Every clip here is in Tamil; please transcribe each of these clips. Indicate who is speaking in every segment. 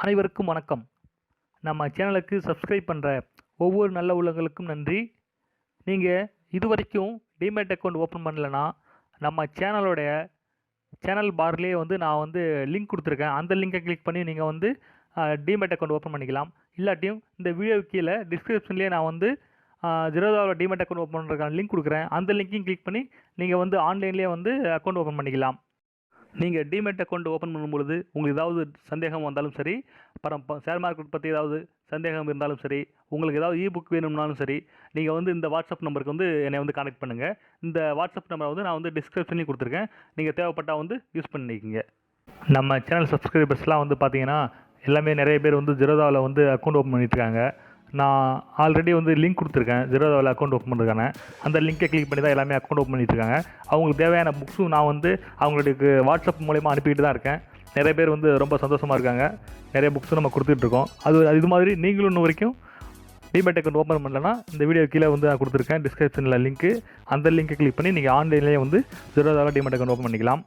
Speaker 1: அனைவருக்கும் வணக்கம். நம்ம சேனலுக்கு சப்ஸ்கிரைப் பண்ணுற ஒவ்வொரு நல்ல உள்ளங்களுக்கும் நன்றி. நீங்கள் இதுவரைக்கும் டிமேட் அக்கௌண்ட் ஓப்பன் பண்ணலைன்னா நம்ம சேனல் பார்லேயே நான் லிங்க் கொடுத்துருக்கேன். அந்த லிங்கை கிளிக் பண்ணி நீங்கள் டிமேட் அக்கௌண்ட் ஓப்பன் பண்ணிக்கலாம். இல்லாட்டியும் இந்த வீடியோ கீழே டிஸ்கிரிப்ஷன்லேயே நான் ஜெரோதாவில் டிமேட் அக்கௌண்ட் ஓப்பன் பண்ணுறதுக்கான லிங்க் கொடுக்குறேன். அந்த லிங்க்கையும் கிளிக் பண்ணி நீங்கள் ஆன்லைன்லேயே அக்கௌண்ட் ஓப்பன் பண்ணிக்கலாம். நீங்கள் டிமேட் அக்கௌண்ட் ஓப்பன் பண்ணும்பொழுது உங்களுக்கு ஏதாவது சந்தேகம் வந்தாலும் சரி, அப்புறம் ஷேர் மார்க்கெட் பற்றி ஏதாவது சந்தேகம் இருந்தாலும் சரி, உங்களுக்கு ஏதாவது புக் வேணும்னாலும் சரி, நீங்கள் இந்த வாட்ஸ்அப் நம்பருக்கு என்னை கான்டெக்ட் பண்ணுங்கள். இந்த வாட்ஸ்அப் நம்பரை நான் டிஸ்கிரிப்ஷன்லேயும் கொடுத்துருக்கேன். நீங்கள் தேவைப்பட்டால் யூஸ் பண்ணிக்கிங்க. நம்ம சேனல் சப்ஸ்கிரைபர்ஸ்லாம் பார்த்தீங்கன்னா எல்லாமே நிறைய பேர் ஜெரோதாவில் அக்கௌண்ட் ஓப்பன் பண்ணிட்டுருக்காங்க. நான் ஆல்ரெடி லிங்க் கொடுத்துருக்கேன் ஜெரோதாவில் அக்கௌண்ட் ஓப்பன் பண்ணுறதுக்கான. அந்த லிங்கை கிளிக் பண்ணி தான் எல்லாமே அக்கௌண்ட் ஓப்பன் பண்ணிட்டுருக்காங்க. அவங்களுக்கு தேவையான புக்ஸும் நான் அவங்களுக்கு வாட்ஸ்அப் மூலயமா அனுப்பிக்கிட்டு தான் இருக்கேன். நிறைய பேர் ரொம்ப சந்தோஷமாக இருக்காங்க. நிறைய புக்ஸும் நம்ம கொடுத்துட்ருக்கோம். இது மாதிரி நீங்களும் இன்னும் வரைக்கும் டிமேட் அக்கௌண்ட் ஓப்பன் பண்ணலன்னா இந்த வீடியோ கீழே நான் கொடுத்துருக்கேன் டிஸ்கிரிப்ஷனில் லிங்க்கு. அந்த லிங்கை கிளிக் பண்ணி நீங்கள் ஆன்லைன்லேயே ஜெரோதாவில் டிமேட் அக்கௌண்ட் ஓப்பன் பண்ணிக்கலாம்.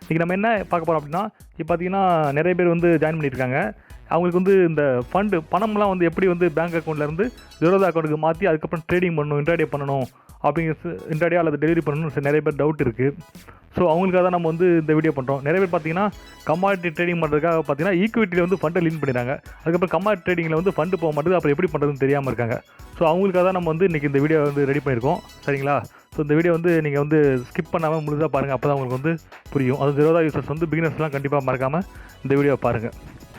Speaker 1: இன்றைக்கி நம்ம என்ன பார்க்க போகிறோம் அப்படின்னா, இப்போ பார்த்தீங்கன்னா நிறைய பேர் ஜாயின் பண்ணியிருக்காங்க. அவங்களுக்கு இந்த ஃபண்டு பணம்லாம் எப்படி பேங்க் அக்கௌண்ட்லேருந்து ஜெரோதா அக்கௌண்ட்டுக்கு மாற்றி அதுக்கப்புறம் ட்ரேடிங் பண்ணணும், இன்ட்ராடே பண்ணணும் அப்படிங்கிறது, இன்ட்ராடே அல்லது டெலிவரி பண்ணணும்னு நிறைய பேர் டவுட் இருக்குது. ஸோ அவங்களுக்காக தான் நம்ம இந்த வீடியோ பண்ணுறோம். நிறைய பேர் பார்த்தீங்கன்னா கமாடிட்டி ட்ரேடிங் பண்ணுறதுக்காக பார்த்தீங்கன்னா ஈக்விட்டியில் ஃபண்டை லீன் பண்ணிடுறாங்க. அதுக்கப்புறம் கமாடிட்டி ட்ரேடிங்கில் ஃபண்டு போக மாட்டேது. அப்புறம் எப்படி பண்ணுறதுன்னு தெரியாமல் இருக்காங்க. ஸோ அவங்களுக்காக தான் நம்ம இன்றைக்கி இந்த வீடியோ ரெடி பண்ணியிருக்கோம். சரிங்களா? ஸோ இந்த வீடியோ நீங்கள் ஸ்கிப் பண்ணாமல் முழுதாக பாருங்கள். அப்போ தான் உங்களுக்கு புரியும். அது ஜெரோதா யூசர்ஸ் பிகினர்ஸ்லாம் கண்டிப்பாக மறக்காமல் இந்த வீடியோ பாருங்கள்.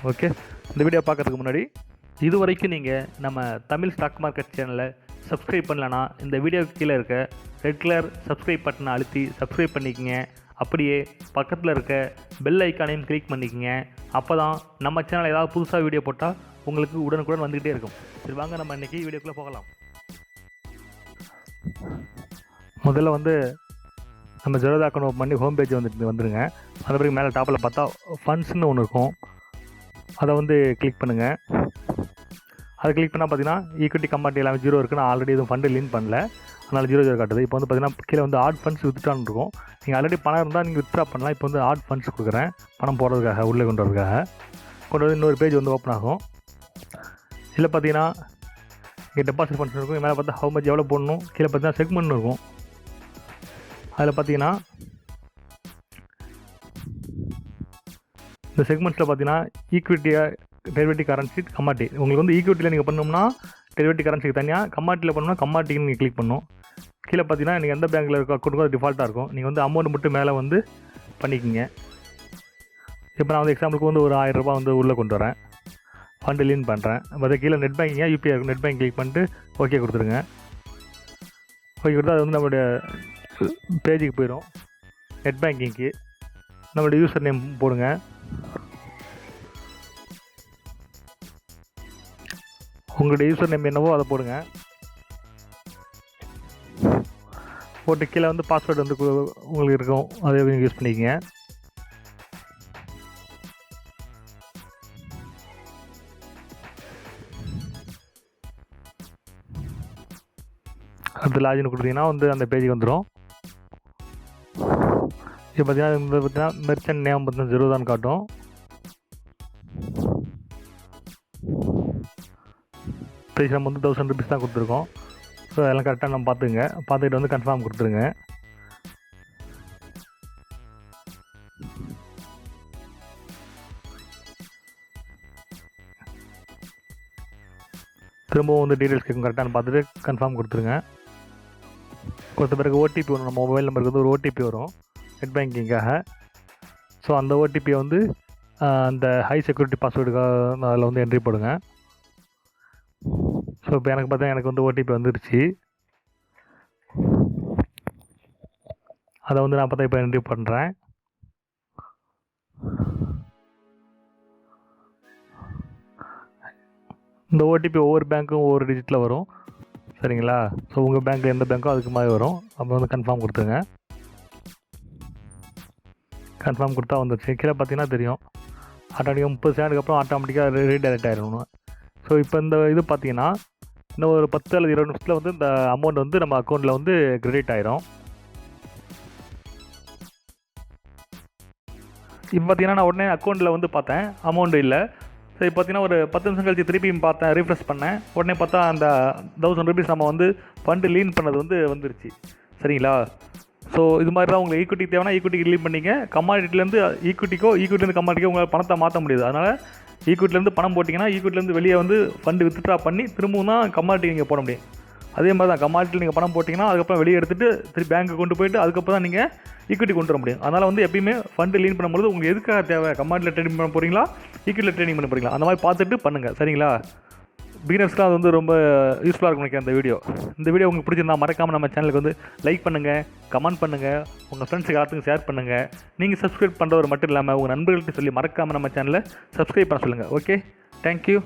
Speaker 1: ஓகே, இந்த வீடியோ பார்க்கறதுக்கு முன்னாடி இது வரைக்கும் நீங்கள் நம்ம தமிழ் ஸ்டாக் மார்க்கெட் சேனலை சப்ஸ்கிரைப் பண்ணலன்னா இந்த வீடியோக்கு கீழே இருக்க ரெட் கலர் சப்ஸ்கிரைப் பட்டனை அழுத்தி சப்ஸ்கிரைப் பண்ணிக்கங்க. அப்படியே பக்கத்தில் இருக்க பெல் ஐக்கானையும் கிளிக் பண்ணிக்கங்க. அப்போ தான் நம்ம சேனல் ஏதாவது புதுசாக வீடியோ போட்டால் உங்களுக்கு உடனுக்குடன் வந்துக்கிட்டே இருக்கும். சரி, வாங்க நம்ம இன்றைக்கி வீடியோக்குள்ளே போகலாம். முதல்ல நம்ம ஜெரோதா அக்கௌண்ட் ஓப்பன் பண்ணி ஹோம் பேஜ் வந்துருங்க. அந்த பிறகு மேலே டாப்பில் பார்த்தா ஃபண்ட்ஸ்னு ஒன்று இருக்கும். அதை கிளிக் பண்ணுங்கள். அதை கிளிக் பண்ணால் பார்த்தீங்கன்னா ஈக்விட்டி கமாடிட்டி எல்லாமே ஜீரோ இருக்குது. நான் ஆல்ரெடி எதுவும் ஃபண்டு லீன் பண்ணல, அதனால் ஜீரோ காட்டுது. இப்போ பார்த்தீங்கன்னா கீழே ஆட் ஃபண்ட்ஸ் வித்ட்ரான்னு இருக்கும். நீங்கள் ஆல்ரெடி பணம் இருந்தால் நீங்கள் வித்ட்ரா பண்ணலாம். இப்போ ஆட் ஃபண்ட்ஸ் கொடுக்குறேன், பணம் போடுறதுக்காக, உள்ளே கொண்டு வரதுக்காக. கொண்டு வந்து இன்னொரு பேஜ் ஓப்பன் ஆகும். இதில் பார்த்தீங்கன்னா இங்கே டெபாசிட் ஃபண்ட்ஸ் இருக்கும். மேலே பார்த்தா ஹவு மச் எவ்வளோ போடணும். கீழே பார்த்தீங்கன்னா செக்மெண்ட் இருக்கும். அதில் பார்த்தீங்கன்னா இந்த செக்மெண்ட்ஸில் பார்த்தீங்கன்னா ஈக்விட்டியாக டெரிவேட்டிவ் கரன்சி கமாட்டி. உங்களுக்கு ஈக்விட்டியில் நீங்கள் பண்ணோம்னா டெரிவேட்டிவ் கரன்சிக்கு தனியாக, கமாட்டியில் பண்ணோம்னா கமாட்டிக்கு நீங்கள் கிளிக் பண்ணணும். கீழே பார்த்தீங்கன்னா நீங்கள் எந்த பேங்க்கில் இருக்க அக்கௌண்ட்டுக்கும் அது டிஃபால்ட்டாக இருக்கும். நீங்கள் அமௌண்ட் மட்டும் மேலே பண்ணிக்கிங்க. இப்போ நான் எக்ஸாம்பிளுக்கு ஒரு 1000 ரூபா உள்ளே கொண்டு வரேன், ஃபண்டு லீன் பண்ணுறேன். அதை கீழே நெட் பேங்கிங்காக யூபிஐ இருக்கும். நெட் பேங்க் கிளிக் பண்ணிட்டு ஓகே கொடுத்துருங்க. ஓகே கொடுத்தா அது நம்மளுடைய பேஜுக்கு போயிடும். நெட் பேங்கிங்க்கு நம்மளுடைய யூசர் நேம் போடுங்க. உங்களுடைய யூசர் நேம் என்னவோ அதை போடுங்க. போட்டு கீழே பாஸ்வேர்டு உங்களுக்கு இருக்கும், அதை நீங்கள் யூஸ் பண்ணிக்கங்க. அடுத்து லாகின் கொடுத்தீங்கன்னா அந்த பேஜுக்கு வந்துடும். இப்போ பார்த்தீங்கன்னா மெர்ச்சன்ட் நேம் பார்த்தீங்கன்னா ஜெரோதான்னு காட்டும். ப்ரைஸ் நம்ம 1000 rupees தான் கொடுத்துருக்கோம். ஸோ அதெல்லாம் கரெக்டாக நம்ம பார்த்துங்க. பார்த்துக்கிட்டு கன்ஃபார்ம் கொடுத்துருங்க. திரும்பவும் டீட்டெயில்ஸ் கேட்கும். கரெக்டாக பார்த்துட்டு கன்ஃபார்ம் கொடுத்துருங்க. கொடுத்த பிறகு ஓடிபி வரும். நம்ம மொபைல் நம்பருக்கு ஒரு ஓடிபி வரும் நெட் பேங்கிங்காக. ஸோ அந்த ஓடிபியை அந்த ஹை செக்யூரிட்டி பாஸ்வேர்டுக்காக அதில் என்ட்ரி போடுங்க. ஸோ இப்போ எனக்கு பார்த்தா எனக்கு ஓடிபி வந்துருச்சு. அதை நான் பார்த்தா இப்போ என்ட்ரி பண்ணுறேன். இந்த ஓடிபி ஒவ்வொரு பேங்க்கும் ஒவ்வொரு டிஜிட்டில் வரும். சரிங்களா? ஸோ உங்கள் பேங்க்கில் எந்த பேங்க்கோ அதுக்கு மாதிரி வரும். அப்போ கன்ஃபார்ம் கொடுத்துருங்க. கன்ஃபார்ம் கொடுத்தா வந்துருச்சு. கீழே பார்த்தீங்கன்னா தெரியும் ஆட்டோமேட்டிக்காக 30 செகண்டுக்கு அப்புறம் ஆட்டோமேட்டிக்காக ரீடைரக்ட் ஆகிடணும். ஸோ இப்போ இந்த இது பார்த்தீங்கன்னா இன்னும் ஒரு 10 அல்லது 20 நிமிஷத்தில் இந்த அமௌண்ட் நம்ம அக்கௌண்ட்டில் கிரெடிட் ஆகிடும். இப்போ பார்த்தீங்கன்னா நான் உடனே அக்கௌண்ட்டில் பார்த்தேன், அமௌண்ட் இல்லை. சரி பார்த்தீங்கன்னா ஒரு 10 நிமிஷம் கழிச்சு திருப்பியும் பார்த்தேன், ரீஃப்ரெஷ் பண்ணேன். உடனே பார்த்தா அந்த 1000 ரூபீஸ் நம்ம வந்து ஃபண்டு லீன் பண்ணது வந்து வந்துருச்சு. சரிங்களா? ஸோ இது மாதிரி தான் உங்களுக்கு ஈக்விட்டி தேவைன்னா ஈக்விட்டிக்கு லீன் பண்ணிங்க. கமாடிட்டிலேருந்து ஈக்விட்டிக்கோ ஈக்விட்டிலேருந்து கமாடிட்டிக்கோ உங்களால் பணத்தை மாற்ற முடியாது. அதனால் ஈக்விட்டிலேருந்து பணம் போட்டிங்கன்னா ஈக்விட்டிலேருந்து வெளியே வந்து ஃபண்டு வித்ட்ரா பண்ணி திரும்பவும் தான் கமாடிட்டி நீங்கள் போட முடியும். அதே மாதிரி தான் கமாடிட்டியில் நீங்கள் பணம் போட்டிங்கன்னா அதுக்கப்புறம் வெளியே எடுத்துகிட்டு திருப்பி பேங்க்கு கொண்டு போயிட்டு அதுக்கப்புறம் தான் நீங்கள் ஈக்விட்டி கொண்டு வர முடியும். அதனால் வந்து எப்பயுமே ஃபண்டு லீன் பண்ணும்போது உங்களுக்கு எதுக்காக தேவை, கமாடிட்டியில் ட்ரேடிங் பண்ண போகிறீங்களா ஈக்விட்டியில் ட்ரேடிங் பண்ண போகிறீங்களா, அந்த மாதிரி பார்த்துட்டு பண்ணுங்கள். சரிங்களா? பிகினர்ஸ்லாம் அது வந்து ரொம்ப யூஸ்ஃபுல்லாக இருக்கும் நினைக்கிறேன் இந்த வீடியோ உங்களுக்கு பிடிச்சிருந்தா மறக்காமல் நம்ம சேனலுக்கு வந்து லைக் பண்ணுங்கள், கமெண்ட் பண்ணுங்கள், உங்கள் ஃப்ரெண்ட்ஸுக்கு எல்லாத்துக்கும் ஷேர் பண்ணுங்கள். நீங்கள் சப்ஸ்கிரைப் பண்ணுறவர் மட்டும் இல்லாமல் உங்கள் நண்பர்கள்ட்ட சொல்லி மறக்காமல் நம்ம சேனலை சப்ஸ்கிரைப் பண்ண சொல்லுங்கள். Okay, thank you.